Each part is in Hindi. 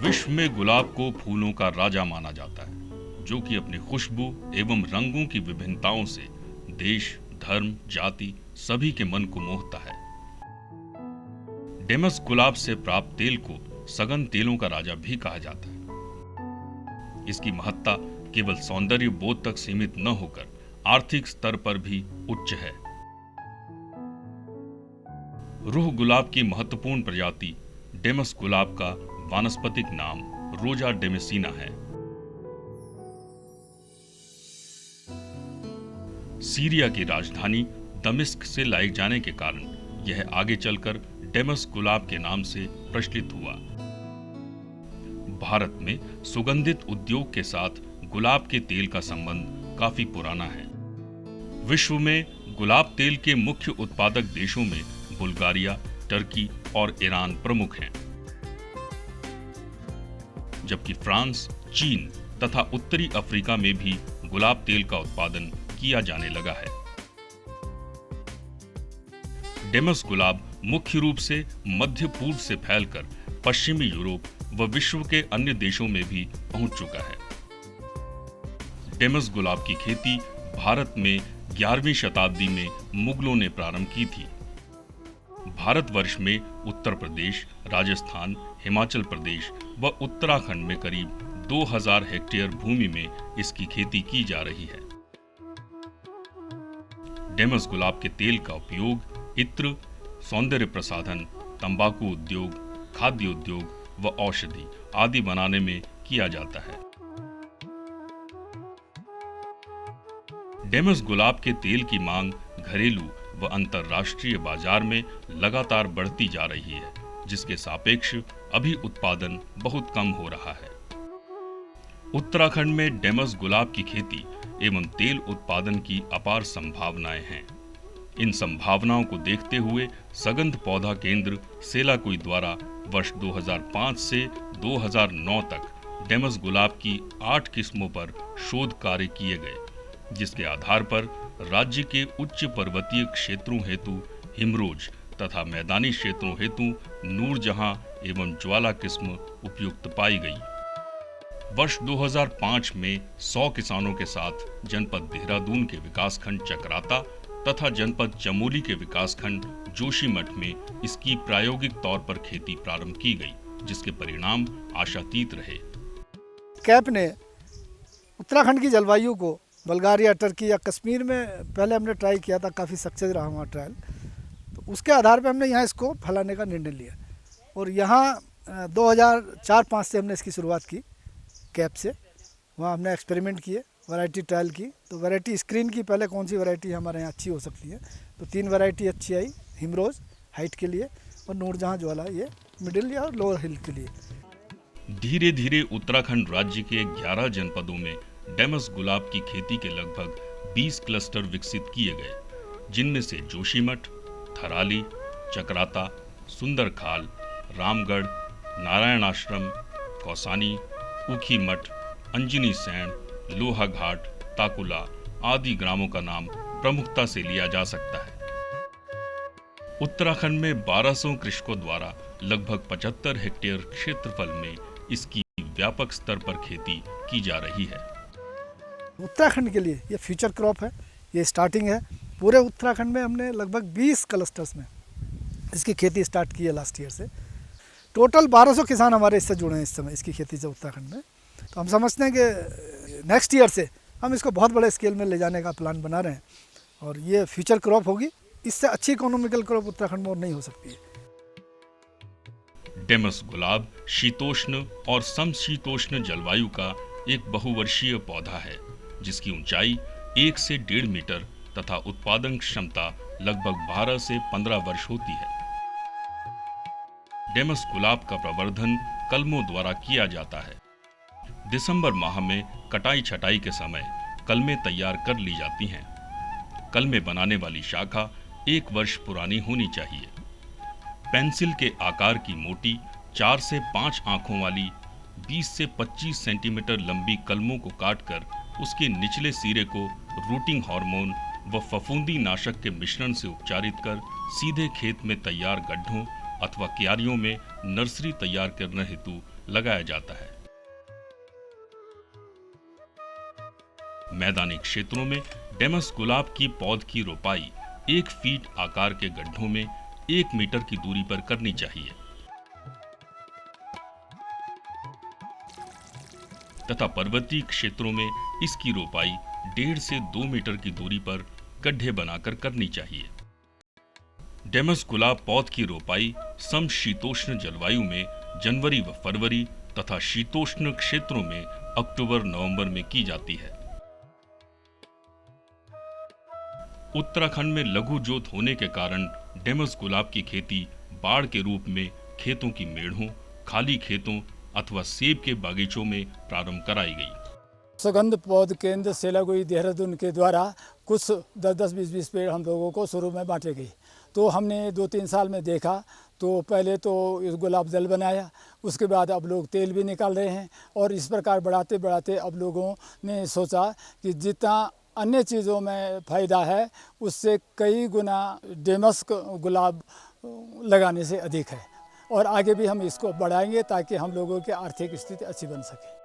विश्व में गुलाब को फूलों का राजा माना जाता है, जो कि अपनी खुशबू एवं रंगों की विभिन्नताओं से देश, धर्म, जाति सभी के मन को मोहता है। डेमस गुलाब से प्राप्त तेल को सघन तेलों का राजा भी कहा जाता है। इसकी महत्ता केवल सौंदर्य बोध तक सीमित न होकर आर्थिक स्तर पर भी उच्च है। रूह गुलाब की महत्वपूर्ण प्रजाति डेमस गुलाब का वानस्पतिक नाम रोजा डेमेसिना है। सीरिया की राजधानी दमिश्क से लाए जाने के कारण यह आगे चलकर डेमस गुलाब के नाम से प्रचलित हुआ। भारत में सुगंधित उद्योग के साथ गुलाब के तेल का संबंध काफी पुराना है। विश्व में गुलाब तेल के मुख्य उत्पादक देशों में बुल्गारिया, टर्की और ईरान प्रमुख हैं, जबकि फ्रांस, चीन तथा उत्तरी अफ्रीका में भी गुलाब तेल का उत्पादन किया जाने लगा है। डेमस गुलाब मुख्य रूप से मध्य पूर्व से फैलकर पश्चिमी यूरोप व विश्व के अन्य देशों में भी पहुंच चुका है। डेमस गुलाब की खेती भारत में 11वीं शताब्दी में मुगलों ने प्रारंभ की थी। भारतवर्ष में उत्तर प्रदेश, राजस्थान, हिमाचल प्रदेश व उत्तराखंड में करीब 2000 हेक्टेयर भूमि में इसकी खेती की जा रही है। डेमस गुलाब के तेल का उपयोग इत्र, सौंदर्य प्रसाधन, तंबाकू उद्योग, खाद्य उद्योग व औषधि आदि बनाने में किया जाता है। डेमस गुलाब के तेल की मांग घरेलू व अंतर्राष्ट्रीय बाजार में लगातार बढ़ती जा रही है, जिसके सापेक्ष अभी उत्पादन बहुत कम हो रहा है। उत्तराखंड में डेमस गुलाब की खेती एवं तेल उत्पादन की अपार संभावनाएं हैं। इन संभावनाओं को देखते हुए सगंध पौधा केंद्र सेलाकुई द्वारा वर्ष 2005 से 2009 तक डेमस गुलाब की 8 किस्मों पर शोध कार्य किए गए, जिसके आधार पर राज्य के उच्च पर्वतीय क्षेत्रों हेतु हिमरोज तथा मैदानी क्षेत्रों हेतु नूरजहां एवं ज्वाला किस्म उपयुक्त पाई गई। वर्ष 2005 में 100 किसानों के साथ जनपद देहरादून के विकासखंड चकराता तथा जनपद चमोली के विकासखंड जोशीमठ में इसकी प्रायोगिक तौर पर खेती प्रारंभ की गई, जिसके परिणाम आशातीत रहे। कैप ने उत्तराखंड की जलवायु को बुल्गारिया, टर्की या कश्मीर में पहले हमने ट्राई किया था, काफ़ी सक्सेस रहा हमारा ट्रायल। तो उसके आधार पे हमने यहाँ इसको फैलाने का निर्णय लिया और यहाँ 2004-05 से हमने इसकी शुरुआत की कैप से। वहाँ हमने एक्सपेरिमेंट किए, वैरायटी ट्रायल की। तो वैरायटी स्क्रीन की पहले कौन सी वैरायटी हमारे यहाँ अच्छी हो सकती है, तो 3 वैरायटी अच्छी आई। हिमरोज हाइट के लिए और नूरजहां ज्वाला ये मिडिल या लोअर हिल के लिए। धीरे धीरे उत्तराखंड राज्य के 11 जनपदों में डेमस गुलाब की खेती के लगभग 20 क्लस्टर विकसित किए गए, जिनमें से जोशीमठ, थराली, चकराता, सुंदरखाल, रामगढ़, नारायण आश्रम, कौसानी, ऊखीमठ, अंजनी सैंड, लोहाघाट, ताकुला आदि ग्रामों का नाम प्रमुखता से लिया जा सकता है। उत्तराखंड में 1200 कृषकों द्वारा लगभग 75 हेक्टेयर क्षेत्रफल में इसकी व्यापक स्तर पर खेती की जा रही है। उत्तराखंड के लिए ये फ्यूचर क्रॉप है, ये स्टार्टिंग है। पूरे उत्तराखंड में हमने लगभग 20 क्लस्टर्स में इसकी खेती स्टार्ट की है लास्ट ईयर से। टोटल 1200 किसान हमारे इससे जुड़े हैं इस समय इसकी खेती से उत्तराखंड में। तो हम समझते हैं कि नेक्स्ट ईयर से हम इसको बहुत बड़े स्केल में ले जाने का प्लान बना रहे हैं और ये फ्यूचर क्रॉप होगी। इससे अच्छी इकोनॉमिकल क्रॉप उत्तराखंड में और नहीं हो सकती है। डेमस गुलाब शीतोष्ण और समशीतोष्ण जलवायु का एक बहुवर्षीय पौधा है, जिसकी ऊंचाई 1 से 1.5 मीटर तथा उत्पादन क्षमता लगभग 12 से 15 वर्ष होती है। डेमस गुलाब का प्रवर्धन कलमों द्वारा किया जाता है। दिसंबर माह में कटाई छटाई के समय कलमें तैयार कर ली जाती हैं। कलमें बनाने वाली शाखा 1 वर्ष पुरानी होनी चाहिए। पेंसिल के आकार की मोटी 4 से 5 आंखों वाली 20 से 25 सेंटीमीटर लंबी कलमों को काटकर उसके निचले सिरे को रूटिंग हार्मोन व फफूंदी नाशक के मिश्रण से उपचारित कर सीधे खेत में तैयार गड्ढों अथवा क्यारियों में नर्सरी तैयार करने हेतु लगाया जाता है। मैदानी क्षेत्रों में डेमस गुलाब की पौध की रोपाई 1 फीट आकार के गड्ढों में 1 मीटर की दूरी पर करनी चाहिए तथा पर्वतीय क्षेत्रों में इसकी रोपाई 1.5 से 2 मीटर की दूरी पर गड्ढे बनाकर करनी चाहिए। डेमस गुलाब पौध की रोपाई समशीतोष्ण जलवायु में जनवरी व फरवरी तथा शीतोष्ण क्षेत्रों में अक्टूबर-नवंबर में की जाती है। उत्तराखंड में लघु जोत होने के कारण डेमस गुलाब की खेती बाड़ के रूप में खेतों की मेढ़ों, खाली खेतों अथवा सेब के बागीचों में प्रारंभ कराई गई। सुगंध पौध केंद्र सेलागुई देहरादून के द्वारा कुछ 10-20 पेड़ हम लोगों को शुरू में बांटे गए। तो हमने 2-3 साल में देखा तो पहले तो इस गुलाब जल बनाया, उसके बाद अब लोग तेल भी निकाल रहे हैं और इस प्रकार बढ़ाते बढ़ाते अब लोगों ने सोचा कि जितना अन्य चीज़ों में फ़ायदा है उससे कई गुना डेमस गुलाब लगाने से अधिक है और आगे भी हम इसको बढ़ाएंगे ताकि हम लोगों की आर्थिक स्थिति अच्छी बन सके।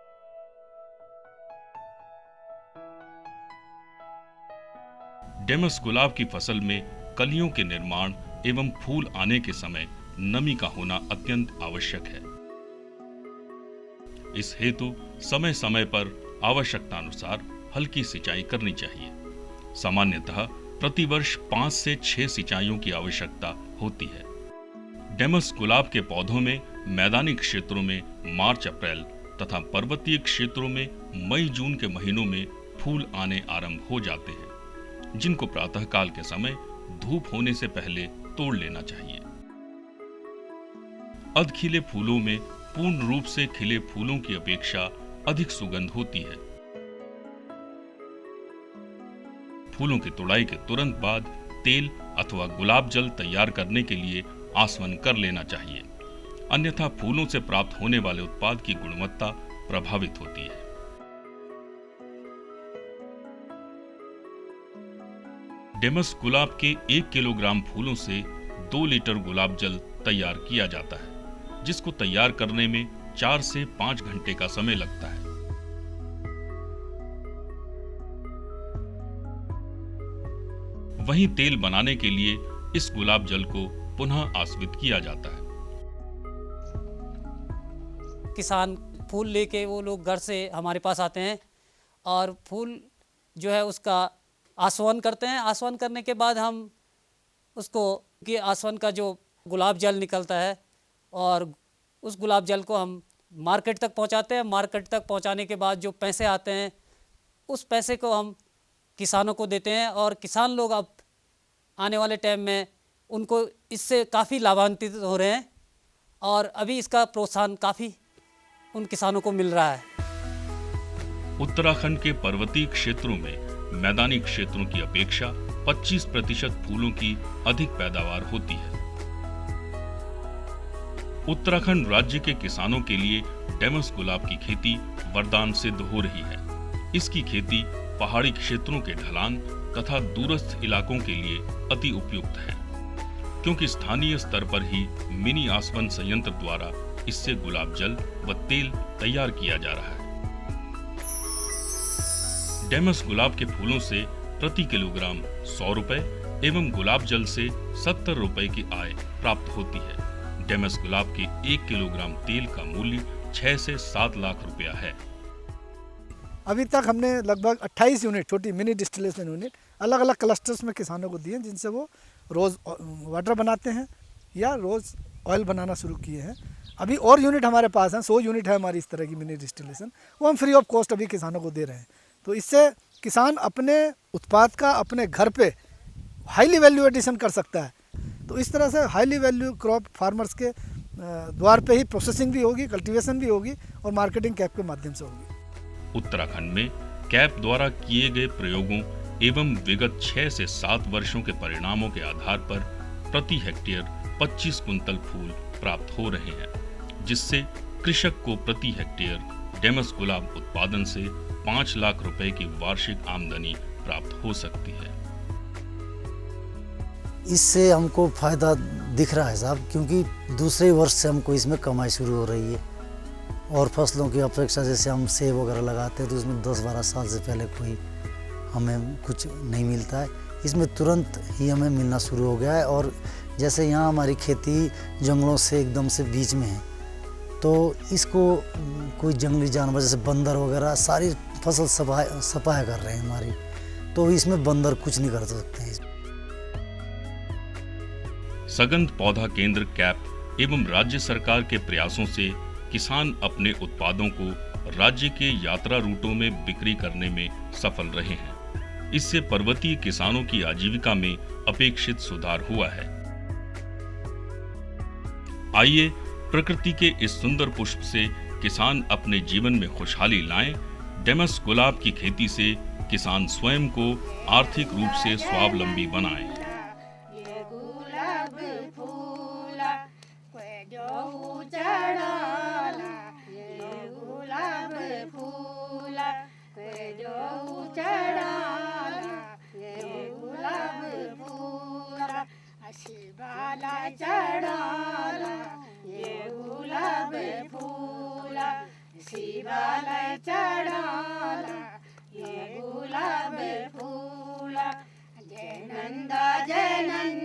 डेमस गुलाब की फसल में कलियों के निर्माण एवं फूल आने के समय नमी का होना अत्यंत आवश्यक है। इस हेतु समय समय पर आवश्यकता अनुसार हल्की सिंचाई करनी चाहिए। सामान्यतः प्रतिवर्ष 5 से 6 सिंचाइयों की आवश्यकता होती है। डेमस गुलाब के पौधों में मैदानी क्षेत्रों में मार्च-अप्रैल तथा पर्वतीय क्षेत्रों में मई-जून के महीनों में फूल आने आरंभ हो जाते हैं, जिनको प्रातःकाल के समय धूप होने से पहले तोड़ लेना चाहिए। अधखिले फूलों में पूर्ण रूप से खिले फूलों की अपेक्षा अधिक सुगंध होती है। फूलों की तुड़ाई के तुरंत बाद तेल अथवा गुलाब जल तैयार करने के लिए आसवन कर लेना चाहिए, अन्यथा फूलों से प्राप्त होने वाले उत्पाद की गुणवत्ता प्रभावित होती है। डेमस गुलाब के 1 किलोग्राम फूलों से 2 लीटर गुलाब जल तैयार किया जाता है, जिसको तैयार करने में 4 से 5 घंटे का समय लगता है। वहीं तेल बनाने के लिए इस गुलाब जल को पुनः आस्वित किया जाता है। किसान फूल लेके वो लोग घर से हमारे पास आते हैं और फूल जो है उसका आसवन करते हैं। आसवन करने के बाद हम उसको कि आसवन का जो गुलाब जल निकलता है और उस गुलाब जल को हम मार्केट तक पहुंचाते हैं। मार्केट तक पहुंचाने के बाद जो पैसे आते हैं उस पैसे को हम किसानों को देते हैं और किसान लोग अब आने वाले टाइम में उनको इससे काफ़ी लाभान्वित हो रहे हैं और अभी इसका प्रोत्साहन काफ़ी उन किसानों को मिल रहा है। उत्तराखंड के पर्वतीय क्षेत्रों में मैदानी क्षेत्रों की अपेक्षा 25% फूलों की अधिक पैदावार होती है। उत्तराखंड राज्य के किसानों के लिए डेमस गुलाब की खेती वरदान सिद्ध हो रही है। इसकी खेती पहाड़ी क्षेत्रों के ढलान तथा दूरस्थ इलाकों के लिए अति उपयुक्त है, क्योंकि स्थानीय स्तर पर ही मिनी आसवन संयंत्र द्वारा इससे गुलाब जल व तेल तैयार किया जा रहा है। डेमस गुलाब के फूलों से प्रति किलोग्राम 100 रुपए एवं गुलाब जल से 70 रुपए की आय प्राप्त होती है। डेमस गुलाब के 1 किलोग्राम तेल का मूल्य 6 से 7 लाख रुपया है। अभी तक हमने लगभग 28 यूनिट छोटी मिनी डिस्टिलेशन यूनिट अलग अलग क्लस्टर्स में किसानों को दिए, जिनसे वो रोज़ वाटर बनाते हैं या रोज़ ऑयल बनाना शुरू किए हैं। अभी और यूनिट हमारे पास हैं, 100 यूनिट है हमारी इस तरह की मिनी डिस्टिलेशन, वो हम फ्री ऑफ कॉस्ट अभी किसानों को दे रहे हैं। तो इससे किसान अपने उत्पाद का अपने घर पे हाईली वैल्यू एडिशन कर सकता है। तो इस तरह से हाईली वैल्यू क्रॉप फार्मर्स के द्वार पे ही प्रोसेसिंग भी होगी, कल्टीवेशन भी होगी और मार्केटिंग कैप के माध्यम से होगी। उत्तराखंड में कैप द्वारा किए गए प्रयोगों एवं विगत 6 से 7 वर्षों के परिणामों के आधार पर प्रति हेक्टेयर 25 कुंतल फूल प्राप्त हो रहे हैं, जिससे कृषक को प्रति हेक्टेयर डेमस गुलाब उत्पादन से 5 लाख रुपए की वार्षिक आमदनी प्राप्त हो सकती है। इससे हमको फायदा दिख रहा है साहब, क्योंकि दूसरे वर्ष से हमको इसमें कमाई शुरू हो रही है। और फसलों की अपेक्षा जैसे हम सेब वगैरह लगाते हैं तो उसमें 10-12 साल से पहले कोई हमें कुछ नहीं मिलता है। इसमें तुरंत ही हमें मिलना शुरू हो गया है। और जैसे यहाँ हमारी खेती जंगलों से एकदम से बीच में है, तो इसको कोई जंगली जानवर जैसे बंदर वगैरह सारी फसल सफाया कर रहे हैं हमारी, तो इसमें बंदर कुछ नहीं कर सकते हैं। सगंध पौधा केंद्र कैप एवं राज्य सरकार के प्रयासों से किसान अपने उत्पादों को राज्य के यात्रा रूटों में बिक्री करने में सफल रहे हैं। इससे पर्वतीय किसानों की आजीविका में अपेक्षित सुधार हुआ है। आइए प्रकृति के इस सुंदर पुष्प से किसान अपने जीवन में खुशहाली लाएं। डेमस गुलाब की खेती से किसान स्वयं को आर्थिक रूप से स्वावलंबी बनाएं। शिवाला चढ़ाला ये गुलाब फूला, शिवाला चढ़ाला ये गुलाब फूला। जय नंदा जय नंदा